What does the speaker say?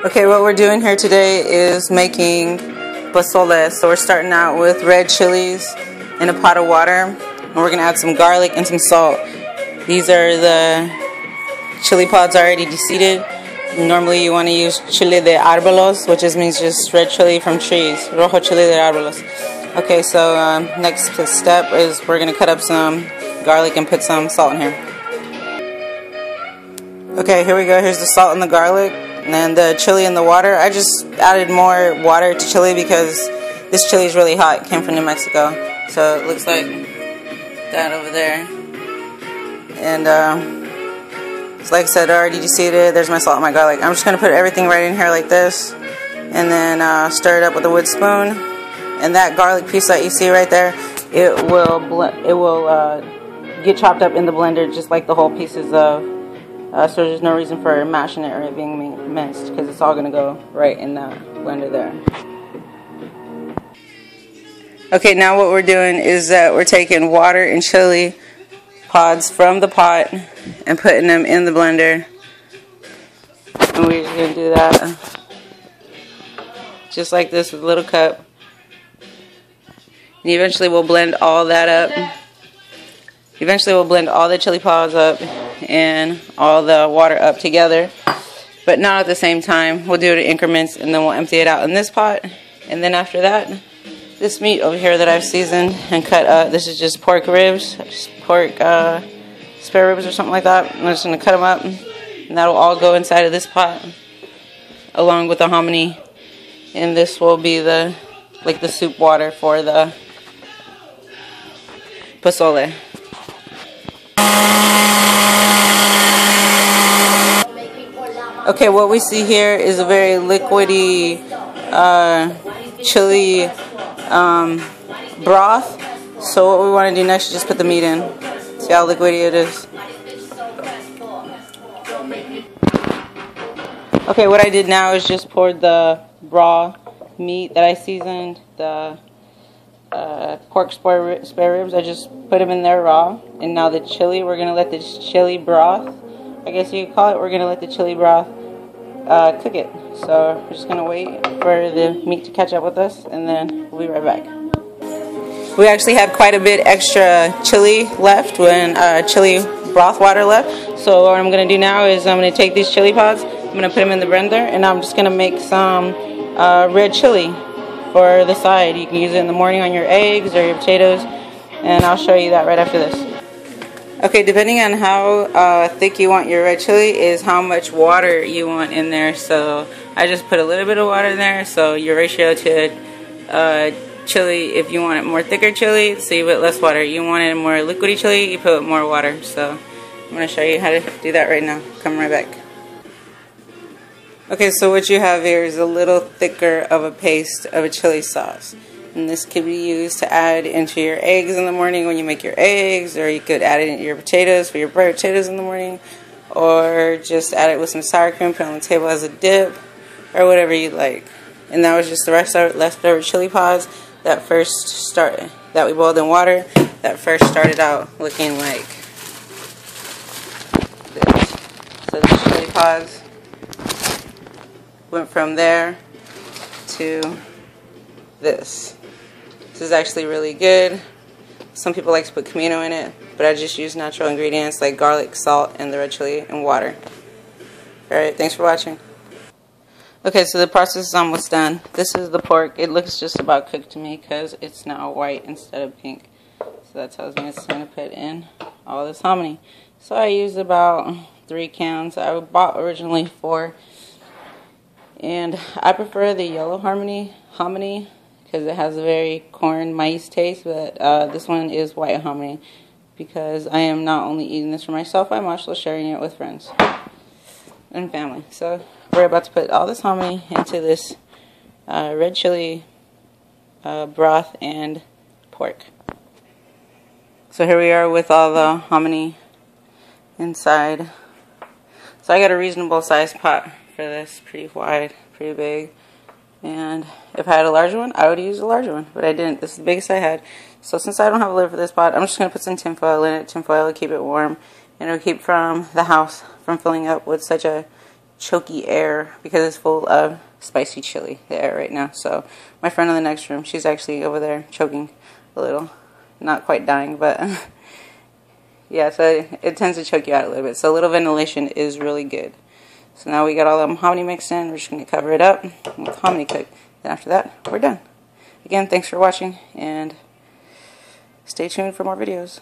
Okay, what we're doing here today is making Posole. So we're starting out with red chilies in a pot of water, and we're going to add some garlic and some salt. These are the chili pods already deseeded. Normally you want to use chile de árboles, which means just red chili from trees. Rojo chile de árboles. Okay, so next step is we're going to cut up some garlic and put some salt in here. Okay, here we go. Here's the salt and the garlic and then the chili in the water. I just added more water to chili because this chili is really hot. It came from New Mexico. So it looks like that over there. And like I said, already deseeded. There's my salt and my garlic. I'm just going to put everything right in here like this and then stir it up with a wood spoon. And that garlic piece that you see right there, it will get chopped up in the blender just like the whole pieces of. So there's no reason for mashing it or it being minced because it's all going to go right in that blender there. Okay, now what we're doing is that we're taking water and chili pods from the pot and putting them in the blender. And we're just going to do that just like this with a little cup. And eventually we'll blend all that up. Eventually we'll blend all the chili pods up and all the water up together, but not at the same time. We'll do it in increments and then we'll empty it out in this pot. And then after that, this meat over here that I've seasoned and cut, this is just pork ribs, pork spare ribs or something like that. I'm just going to cut them up and that'll all go inside of this pot along with the hominy, and this will be the soup water for the Posole. Okay, what we see here is a very liquidy chili broth. So what we want to do next is just put the meat in. See how liquidy it is. Okay, what I did now is just poured the raw meat that I seasoned, the pork spare ribs. I just put them in there raw. And now the chili, we're going to let this chili broth, I guess you could call it, we're going to let the chili broth cook it. So we're just going to wait for the meat to catch up with us and then we'll be right back. We actually had quite a bit extra chili left when chili broth water left. So what I'm going to do now is I'm going to take these chili pods, I'm going to put them in the blender, and I'm just going to make some red chili for the side. You can use it in the morning on your eggs or your potatoes, and I'll show you that right after this. Okay, depending on how thick you want your red chili is how much water you want in there. So I just put a little bit of water in there. So your ratio to chili, if you want it more thicker chili, so you put less water. You want it more liquidy chili, you put more water. So I'm going to show you how to do that right now. Come right back. Okay, so what you have here is a little thicker of a paste of a chili sauce. And this could be used to add into your eggs in the morning when you make your eggs, or you could add it into your potatoes for your fried potatoes in the morning, or just add it with some sour cream, put it on the table as a dip, or whatever you like. And that was just the rest of leftover chili pods that that we boiled in water that first started out looking like this. So the chili pods went from there to this. This is actually really good. Some people like to put comino in it, but I just use natural ingredients like garlic, salt, and the red chili and water. Alright, thanks for watching. Okay, so the process is almost done. This is the pork. It looks just about cooked to me because it's now white instead of pink. So that tells me it's time to put in all this hominy. So I used about 3 cans. I bought originally 4. And I prefer the yellow hominy because it has a very corn maize taste, but this one is white hominy because I am not only eating this for myself, I'm also sharing it with friends and family. So we're about to put all this hominy into this red chili broth and pork. So here we are with all the hominy inside. So I got a reasonable sized pot for this, pretty wide, pretty big. And if I had a larger one, I would use a larger one, but I didn't. This is the biggest I had. So since I don't have a lid for this pot, I'm just going to put some tin foil in it. Tin foil will keep it warm, and it'll keep from the house from filling up with such a choky air because it's full of spicy chili, the air right now. So my friend in the next room, she's actually over there choking a little. Not quite dying, but yeah, so it tends to choke you out a little bit. So a little ventilation is really good. So now we got all the mahogany mixed in. We're just going to cover it up with hominy cook. Then after that, we're done. Again, thanks for watching, and stay tuned for more videos.